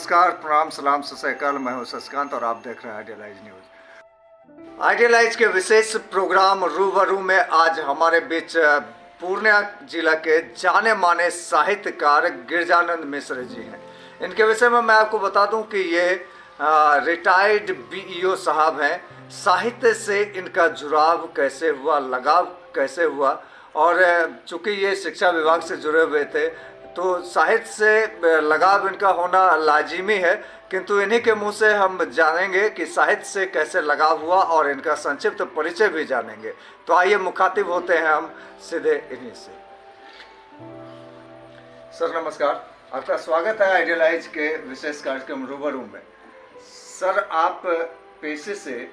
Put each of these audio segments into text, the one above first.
नमस्कार, प्रणाम, सलाम, सत श्री अकाल। मैं हूं शशिकांत और आप देख रहे हैं आइडियलाइज न्यूज। आइडियलाइज के विशेष प्रोग्राम रूबरू में आज हमारे बीच पूर्णिया जिला के जाने माने साहित्यकार गिरजानंद मिश्र जी हैं। इनके विषय में मैं आपको बता दूं कि ये रिटायर्ड बीईओ साहब हैं। साहित्य से इनका जुड़ाव कैसे हुआ, लगाव कैसे हुआ, और चूँकि ये शिक्षा विभाग से जुड़े हुए थे तो साहित्य से लगाव इनका होना लाजिमी है, किंतु इन्हीं के मुंह से हम जानेंगे कि साहित्य से कैसे लगाव हुआ और इनका संक्षिप्त परिचय भी जानेंगे। तो आइए मुखातिब होते हैं हम सीधे इन्हीं से। सर नमस्कार, आपका स्वागत है आइडियलाइज के विशेष कार्यक्रम रूबरू में। सर, आप पेशे से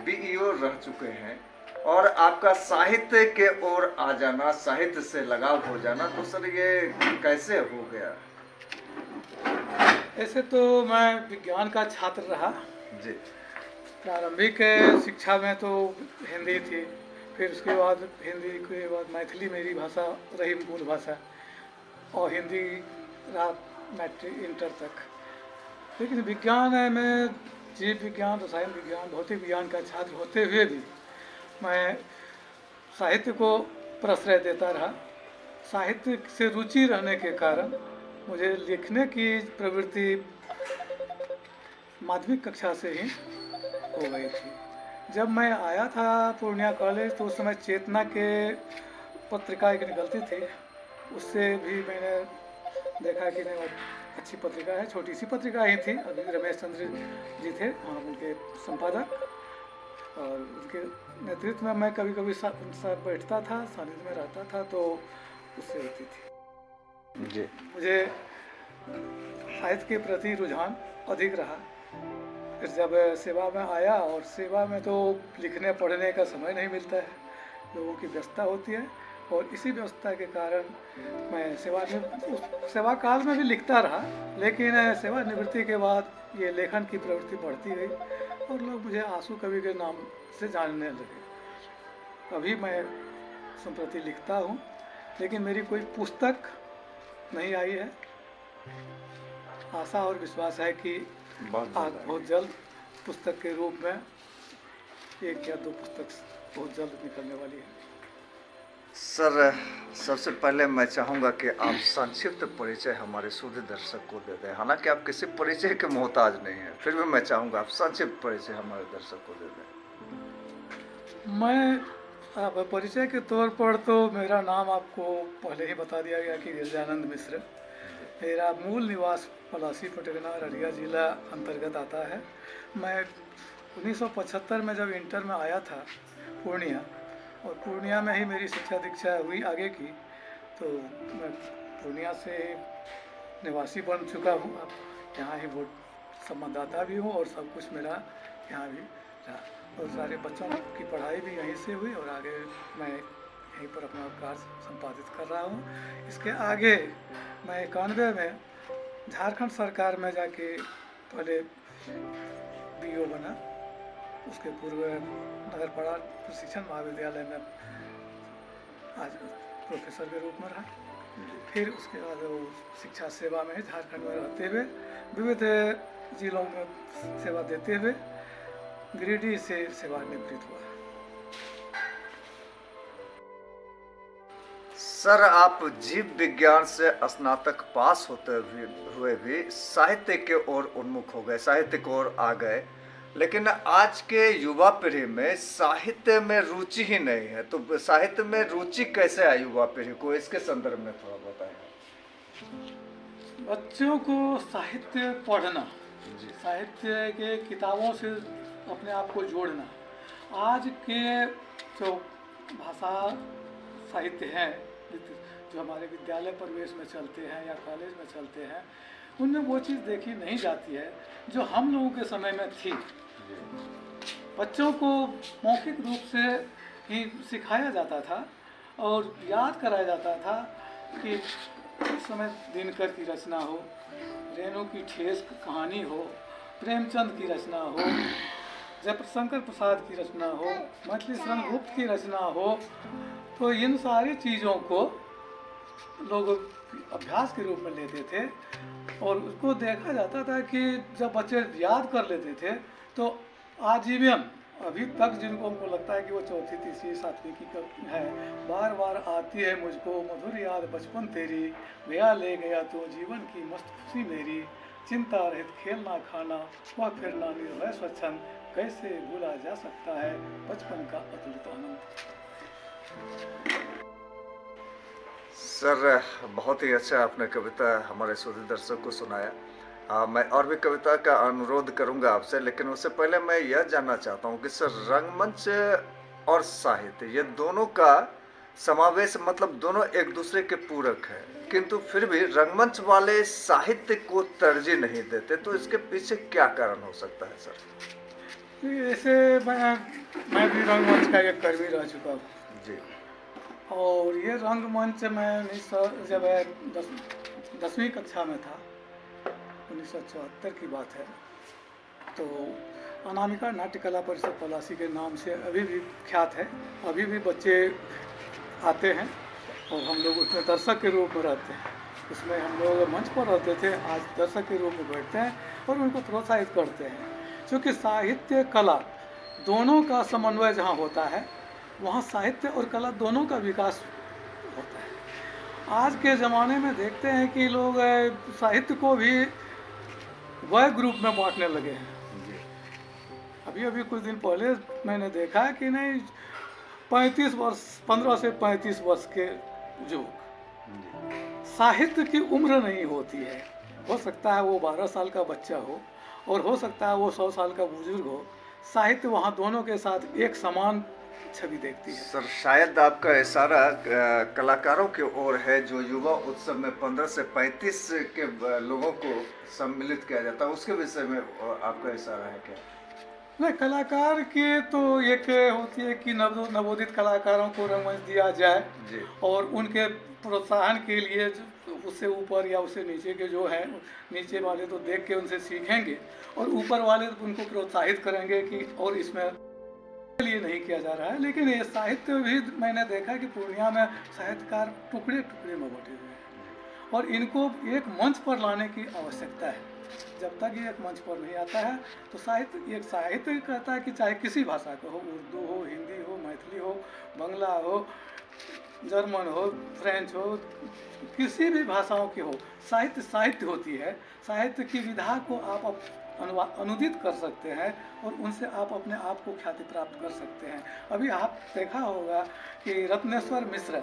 बीईओ रह चुके हैं और आपका साहित्य के ओर आ जाना, साहित्य से लगाव हो जाना, तो सर ये कैसे हो गया? ऐसे तो मैं विज्ञान का छात्र रहा जी। प्रारंभिक शिक्षा में तो हिंदी थी, फिर उसके बाद हिंदी के बाद मैथिली मेरी भाषा रही, मूल भाषा, और हिंदी रहा मैट्रिक इंटर तक। लेकिन विज्ञान में जीव विज्ञान, रसायन विज्ञान, भौतिक विज्ञान का छात्र होते हुए भी मैं साहित्य को प्रश्रय देता रहा। साहित्य से रुचि रहने के कारण मुझे लिखने की प्रवृत्ति माध्यमिक कक्षा से ही हो गई थी। जब मैं आया था पूर्णिया कॉलेज तो उस समय चेतना के पत्रिका एक निकलती थी, उससे भी मैंने देखा कि नहीं, अच्छी पत्रिका है, छोटी सी पत्रिका ही थी। अभी रमेश चंद्र जी थे वहाँ उनके संपादक, और उनके नेतृत्व में मैं कभी कभी साथ बैठता था, सानिध्य में रहता था, तो उससे होती थी जी। मुझे साहित्य के प्रति रुझान अधिक रहा। फिर जब सेवा में आया, और सेवा में तो लिखने पढ़ने का समय नहीं मिलता है, लोगों की व्यस्तता होती है, और इसी व्यस्तता के कारण मैं सेवा काल में भी लिखता रहा, लेकिन सेवानिवृत्ति के बाद ये लेखन की प्रवृत्ति बढ़ती गई और लोग मुझे आंसू कवि के नाम से जानने लगे। अभी मैं संप्रति लिखता हूँ, लेकिन मेरी कोई पुस्तक नहीं आई है। आशा और विश्वास है कि बहुत जल्द पुस्तक के रूप में 1 या 2 पुस्तक बहुत जल्द निकलने वाली है। सर, सबसे पहले मैं चाहूँगा कि आप संक्षिप्त परिचय हमारे शुद्ध दर्शक को दे दें। हालांकि आप किसी परिचय के मोहताज नहीं हैं, फिर भी मैं चाहूँगा आप संक्षिप्त परिचय हमारे दर्शक को दे दें। मैं परिचय के तौर पर तो मेरा नाम आपको पहले ही बता दिया गया कि गिरजानंद मिश्र। मेरा मूल निवास पलासी पटगना अररिया जिला अंतर्गत आता है। मैं 1975 में जब इंटर में आया था पूर्णिया, और पूर्णिया में ही मेरी शिक्षा दीक्षा हुई आगे की, तो मैं पूर्णिया से निवासी बन चुका हूँ। अब यहाँ ही वोट संवाददाता भी हूँ और सब कुछ मेरा यहाँ भी रहा, और सारे बच्चों की पढ़ाई भी यहीं से हुई, और आगे मैं यहीं पर अपना कार्य संपादित कर रहा हूँ। इसके आगे मैं 91 में झारखंड सरकार में जाके पहले बीईओ बना। उसके पूर्व नगरपाड़ा प्रशिक्षण महाविद्यालय में आज प्रोफेसर के रूप में रहा। फिर उसके बाद वो शिक्षा सेवा में झारखंड में रहते हुए विविध जिलों में सेवा देते हुए गिरिडीह से सेवानिवृत्त हुआ। सर, आप जीव विज्ञान से स्नातक पास होते हुए भी साहित्य के ओर उन्मुख हो गए, साहित्य की ओर आ गए, लेकिन आज के युवा पीढ़ी में साहित्य में रुचि ही नहीं है। तो साहित्य में रुचि कैसे आई युवा पीढ़ी को, इसके संदर्भ में थोड़ा बताएं। बच्चों को साहित्य पढ़ना, साहित्य के किताबों से अपने आप को जोड़ना, आज के जो भाषा साहित्य हैं जो हमारे विद्यालय परिवेश में चलते हैं या कॉलेज में चलते हैं, उनमें वो चीज़ देखी नहीं जाती है जो हम लोगों के समय में थी। बच्चों को मौखिक रूप से ही सिखाया जाता था और याद कराया जाता था कि उस समय दिनकर की रचना हो, रेणु की ठेस कहानी हो, प्रेमचंद की रचना हो, जयशंकर प्रसाद की रचना हो, मैथिली शरण गुप्त की रचना हो, तो इन सारी चीज़ों को लोग अभ्यास के रूप में लेते थे और उसको देखा जाता था कि जब बच्चे याद कर लेते थे तो आजीवन अभी तक जिनको हमको लगता है कि वो चौथी तीसरी सातवीं की है, बार बार आती है मुझको मधुर याद बचपन तेरी, गया ले गया तो जीवन की मस्त खुशी मेरी, चिंता रहित खेलना खाना वह फिरना निर्भय स्वच्छंद, कैसे भूला जा सकता है बचपन का अतुलित आनंद। सर बहुत ही अच्छा आपने कविता हमारे श्रोता दर्शक को सुनाया। मैं और भी कविता का अनुरोध करूंगा आपसे, लेकिन उससे पहले मैं यह जानना चाहता हूं कि सर रंगमंच और साहित्य ये दोनों का समावेश मतलब दोनों एक दूसरे के पूरक है, किंतु फिर भी रंगमंच वाले साहित्य को तरजीह नहीं देते, तो इसके पीछे क्या कारण हो सकता है सर? ऐसे मैं भी रंगमंच का एक कर्मी रह चुका हूँ जी। और ये रंगमंच मैं जब 10वीं कक्षा में था, 1974 की बात है, तो अनामिका नाट्य कला परिषद पलासी के नाम से अभी भी ख्यात है। अभी भी बच्चे आते हैं और हम लोग उसमें दर्शक के रूप में रहते हैं। उसमें हम लोग मंच पर रहते थे, आज दर्शक के रूप में बैठते हैं और उनको प्रोत्साहित करते हैं, क्योंकि साहित्य कला दोनों का समन्वय जहाँ होता है वहाँ साहित्य और कला दोनों का विकास होता है। आज के ज़माने में देखते हैं कि लोग साहित्य को भी वह ग्रुप में बांटने लगे हैं। अभी अभी कुछ दिन पहले मैंने देखा कि नहीं 35 वर्ष 15 से 35 वर्ष के युवक, साहित्य की उम्र नहीं होती है। हो सकता है वो 12 साल का बच्चा हो और हो सकता है वो 100 साल का बुजुर्ग हो, साहित्य वहाँ दोनों के साथ एक समान छवि देखती है। सर शायद आपका इशारा कलाकारों की ओर है, जो युवा उत्सव में 15 से 35 के लोगों को सम्मिलित किया जाता है, उसके विषय में आपका इशारा है क्या? नहीं, कलाकार की तो एक होती है कि नवोदित कलाकारों को रंगमंच दिया जाए जी। और उनके प्रोत्साहन के लिए उससे ऊपर या उससे नीचे के जो हैं, नीचे वाले तो देख के उनसे सीखेंगे और ऊपर वाले उनको प्रोत्साहित करेंगे कि और इसमें लिए नहीं किया जा रहा है। लेकिन ये साहित्य भी मैंने देखा कि पूर्णिया में साहित्यकार टुकड़े टुकड़े में बटे हुए हैं और इनको एक मंच पर लाने की आवश्यकता है। जब तक ये एक मंच पर नहीं आता है तो साहित्य एक साहित्य कहता है कि चाहे किसी भाषा का हो, उर्दू हो, हिंदी हो, मैथिली हो, बंगला हो, जर्मन हो, फ्रेंच हो, किसी भी भाषाओं की हो, साहित्य साहित्य होती है। साहित्य की विधा को आप अनुदित कर सकते हैं और उनसे आप अपने आप को ख्याति प्राप्त कर सकते हैं। अभी आप देखा होगा कि रत्नेश्वर मिश्र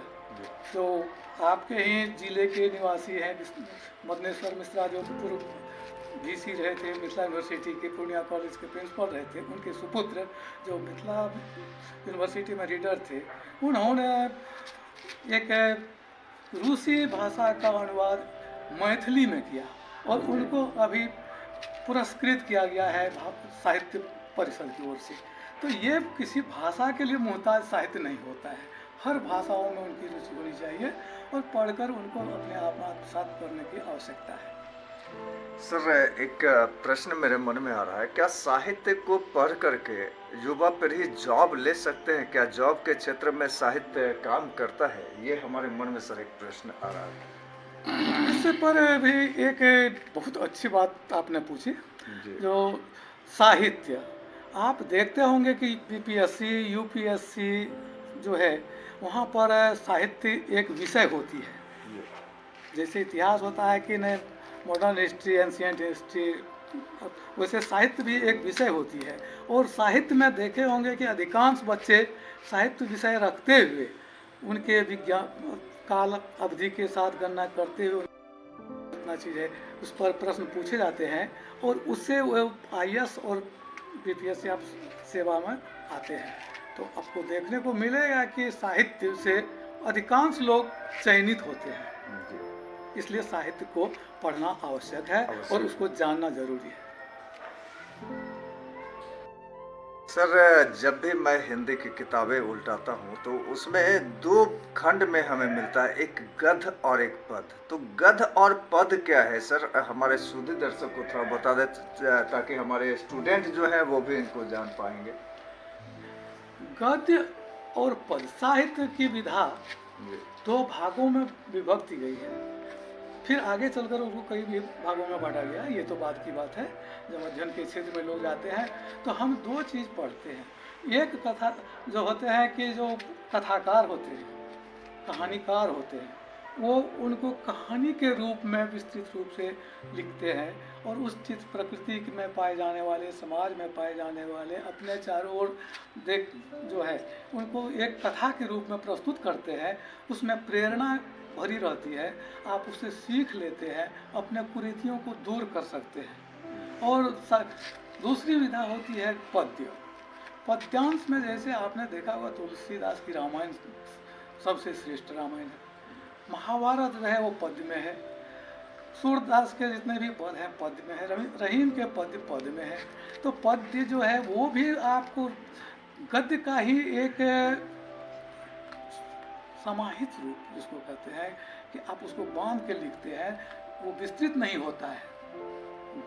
जो आपके ही जिले के निवासी हैं, मदनेश्वर मिश्रा जो पूर्व VC रहे थे, मिथिला यूनिवर्सिटी के पूर्णिया कॉलेज के प्रिंसिपल रहे थे, उनके सुपुत्र जो मिथिला यूनिवर्सिटी में रीडर थे, उन्होंने एक रूसी भाषा का अनुवाद मैथिली में किया और उनको अभी पुरस्कृत किया गया है साहित्य परिषद की ओर से। तो ये किसी भाषा के लिए मोहताज साहित्य नहीं होता है, हर भाषाओं में उनकी रुचि होनी चाहिए और पढ़कर उनको अपने आप में आत्मसात करने की आवश्यकता है। सर एक प्रश्न मेरे मन में आ रहा है, क्या साहित्य को पढ़ करके युवा पीढ़ी जॉब ले सकते हैं? क्या जॉब के क्षेत्र में साहित्य काम करता है? ये हमारे मन में सर एक प्रश्न आ रहा है। इससे पर भी एक बहुत अच्छी बात आपने पूछी। जो साहित्य आप देखते होंगे कि BPSC UPSC जो है वहाँ पर साहित्य एक विषय होती है। जैसे इतिहास होता है कि नहीं, मॉडर्न हिस्ट्री, एंशिएंट हिस्ट्री, वैसे साहित्य भी एक विषय होती है। और साहित्य में देखे होंगे कि अधिकांश बच्चे साहित्य विषय रखते हुए उनके विज्ञान काल अवधि के साथ गणना करते हुए इतना चीज़ है उस पर प्रश्न पूछे जाते हैं और उससे वो IAS और BPSC आप सेवा में आते हैं। तो आपको देखने को मिलेगा कि साहित्य से अधिकांश लोग चयनित होते हैं। इसलिए साहित्य को पढ़ना आवश्यक है और उसको जानना जरूरी है। सर जब भी मैं हिंदी की किताबें उल्टाता हूँ तो उसमें दो खंड में हमें मिलता है, एक गद्य और एक पद। तो गद्य और पद क्या है सर? हमारे सूदी दर्शक को थोड़ा बता दे ताकि हमारे स्टूडेंट जो है वो भी इनको जान पाएंगे। गद्य और पद साहित्य की विधा दो भागों में विभक्त की गई है। फिर आगे चलकर उसको कई भी भागों में बांटा गया। ये तो बात की बात है। जब अध्ययन के क्षेत्र में लोग जाते हैं तो हम दो चीज़ पढ़ते हैं। एक कथा जो होते हैं कि जो कथाकार होते हैं, कहानीकार होते हैं, वो उनको कहानी के रूप में विस्तृत रूप से लिखते हैं और उस चित्र प्रकृति में पाए जाने वाले, समाज में पाए जाने वाले, अपने चारों ओर देख जो है उनको एक कथा के रूप में प्रस्तुत करते हैं। उसमें प्रेरणा भरी रहती है, आप उससे सीख लेते हैं, अपने कुरीतियों को दूर कर सकते हैं। और दूसरी विधा होती है पद्य। पद्यांश में जैसे आपने देखा होगा तुलसीदास की रामायण सबसे श्रेष्ठ रामायण है। महाभारत जो है वो पद्य में है। सूरदास के जितने भी पद हैं पद्य में है। रहीम के पद्य में है। तो पद्य जो है वो भी आपको गद्य का ही एक समाहित रूप जिसको कहते हैं कि आप उसको बांध के लिखते हैं, वो विस्तृत नहीं होता है।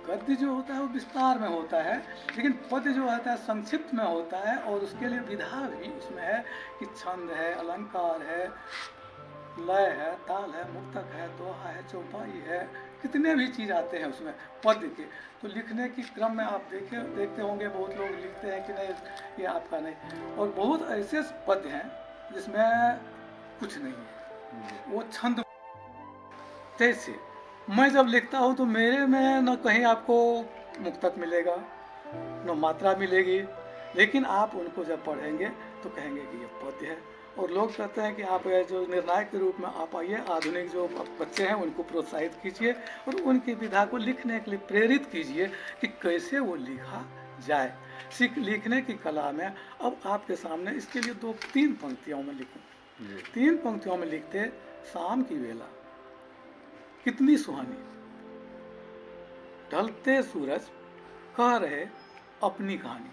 गद्य जो होता है वो विस्तार में होता है, लेकिन पद्य जो होता है संक्षिप्त में होता है। और उसके लिए विधा भी उसमें है कि छंद है, अलंकार है, लय है, ताल है, मुक्तक है, दोहा है, चौपाई है, कितने भी चीज़ आते हैं उसमें पद्य के। तो लिखने की क्रम में आप देखते होंगे बहुत लोग लिखते हैं कि नहीं ये आपका नहीं। और बहुत ऐसे पद्य हैं जिसमें कुछ नहीं है, वो छंद। जैसे मैं जब लिखता हूँ तो मेरे में न कहीं आपको मुक्तक मिलेगा न मात्रा मिलेगी, लेकिन आप उनको जब पढ़ेंगे तो कहेंगे कि ये पद्य है। और लोग कहते हैं कि आप जो निर्णायक के रूप में आप आइए, आधुनिक जो बच्चे हैं उनको प्रोत्साहित कीजिए और उनकी विधा को लिखने के लिए प्रेरित कीजिए कि कैसे वो लिखा जाए। लिखने की कला में अब आपके सामने इसके लिए 2-3 पंक्तियों में लिखूं। 3 पंक्तियों में लिखते, शाम की वेला कितनी सुहानी, ढलते सूरज कह रहे अपनी कहानी।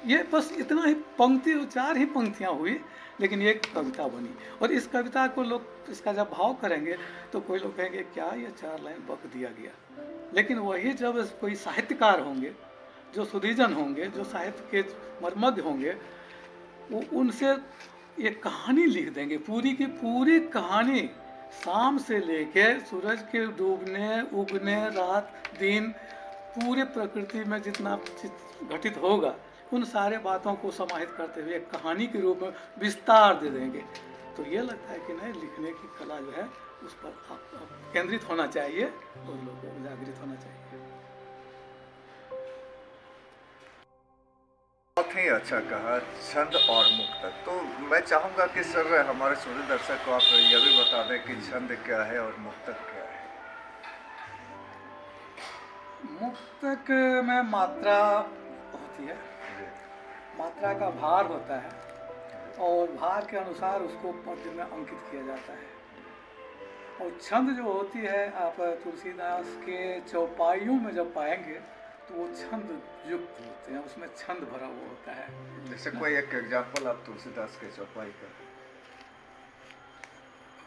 ये बस इतना ही पंक्ति, 4 ही पंक्तियाँ हुई, लेकिन ये कविता बनी। और इस कविता को लोग इसका जब भाव करेंगे तो कोई लोग कहेंगे क्या ये 4 लाइन बक दिया गया। लेकिन वही जब कोई साहित्यकार होंगे, जो सुधीजन होंगे, जो साहित्य के मर्मज्ञ होंगे, वो उनसे ये कहानी लिख देंगे, पूरी की पूरी कहानी, शाम से लेके सूरज के डूबने, उगने, रात दिन, पूरे प्रकृति में जितना घटित होगा उन सारे बातों को समाहित करते हुए एक कहानी के रूप में विस्तार दे देंगे। तो ये लगता है कि नहीं, लिखने की कला जो है उस पर आप केंद्रित होना चाहिए और लोगों को जागृत होना चाहिए। बहुत ही अच्छा कहा, छंद और मुक्तक। तो मैं चाहूँगा कि सर हमारे सूर्य दर्शक को आप यह भी बता दें कि छंद क्या है और मुक्तक क्या है। मुक्तक में मात्रा होती है, मात्रा का भार होता है और भार के अनुसार उसको पद्य में अंकित किया जाता है। और छंद जो होती है आप तुलसीदास के चौपाइयों में जब पाएंगे तो वो छंद युक्त होते हैं, उसमें छंद भरा हुआ होता है। जैसे कोई एक एग्जाम्पल आप तुलसीदास के चौपाई का।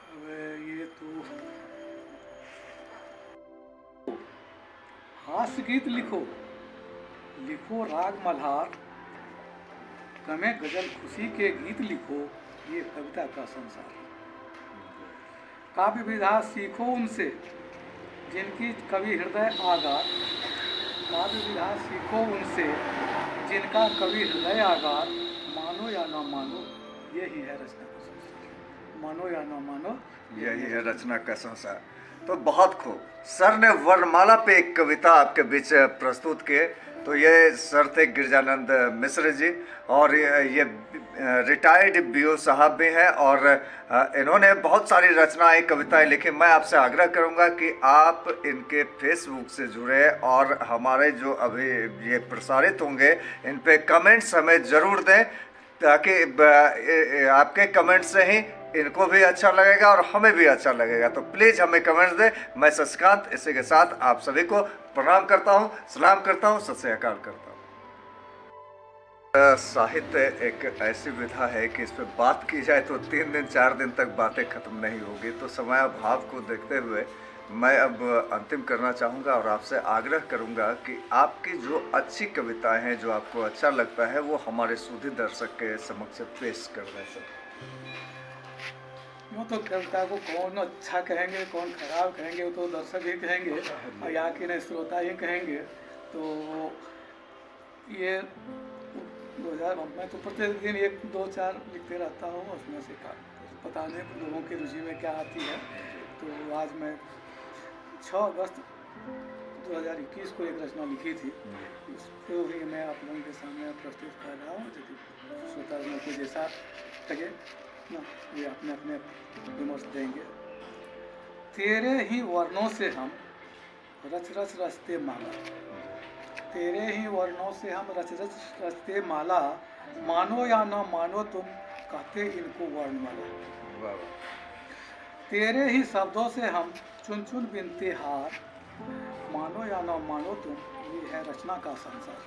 अब ये तो हास्य गीत लिखो, लिखो राग मल्हार, गमे गजल खुशी के गीत लिखो, ये कविता का संसार। काव्य विधा सीखो उनसे जिनकी कवि हृदय आगार, काव्य विधा सीखो उनसे जिनका कवि हृदय आगार, मानो या न मानो यही है रचना का संसार। मानो या न मानो यही है रचना का संसार। तो बहुत खूब, सर ने वर्णमाला पे एक कविता आपके बीच प्रस्तुत किए। तो ये सर थे गिरजानंद मिश्र जी और ये रिटायर्ड बीओ साहब भी हैं और इन्होंने बहुत सारी रचनाएं, कविताएं लिखी। मैं आपसे आग्रह करूंगा कि आप इनके फेसबुक से जुड़े और हमारे जो अभी ये प्रसारित होंगे इन पे कमेंट्स हमें ज़रूर दें, ताकि आपके कमेंट से ही इनको भी अच्छा लगेगा और हमें भी अच्छा लगेगा। तो प्लीज़ हमें कमेंट्स दें। मैं शशिकांत इसी के साथ आप सभी को प्रणाम करता हूँ, सलाम करता हूँ, सत श्री अकाल करता हूँ। साहित्य एक ऐसी विधा है कि इस पर बात की जाए तो 3 दिन 4 दिन तक बातें खत्म नहीं होगी। तो समयाभाव को देखते हुए मैं अब अंतिम करना चाहूँगा और आपसे आग्रह करूँगा कि आपकी जो अच्छी कविताएं हैं, जो आपको अच्छा लगता है, वो हमारे सुधी दर्शक के समक्ष पेश कर दें। सर यूँ तो कविता को कौन अच्छा कहेंगे कौन खराब कहेंगे, वो तो दर्शक ही कहेंगे और यहाँ के न श्रोता ही कहेंगे। तो ये 2000 मैं तो प्रतिदिन 1 2 4 लिखते रहता हूँ, उसमें से पता नहीं लोगों की रुचि में क्या आती है। तो आज मैं 6 अगस्त 2021 को एक रचना लिखी थी, उसको ही मैं आप लोगों के सामने प्रस्तुत कर रहा हूँ। यदि श्रोतागणों को जैसा लगे ना, ये अपने अपने विमर्श देंगे। तेरे ही वर्णों से हम रच रच रचते माला, तेरे ही वर्णों से हम रच रच रचते माला, मानो या न मानो तुम कहते इनको वर्णमाला। वाह वाह। तेरे ही शब्दों से हम चुन चुन बिनते हार, मानो या न मानो तुम ये है रचना का संसार।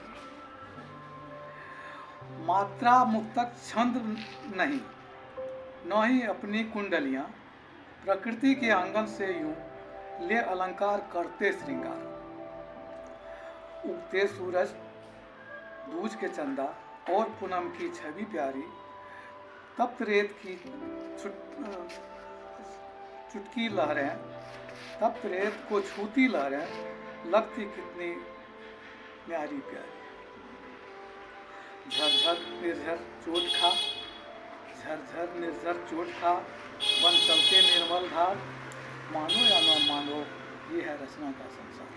मात्रा मुक्तक छंद नहीं, न ही अपनी कुंडलियां, प्रकृति के आंगन से यूं ले अलंकार करते श्रृंगार। उगते सूरज, दूज के चंदा और पूनम की छवि प्यारी, तप्त रेत की चुटकी लहरें, तप्त रेत को छूती लहरें लगती कितनी प्यारी प्यारी। झरझर निर्झर चोट खा, झरझर निर्झर चोट खा, बन चलते निर्मल धार, मानो या न मानो ये है रचना का संसार।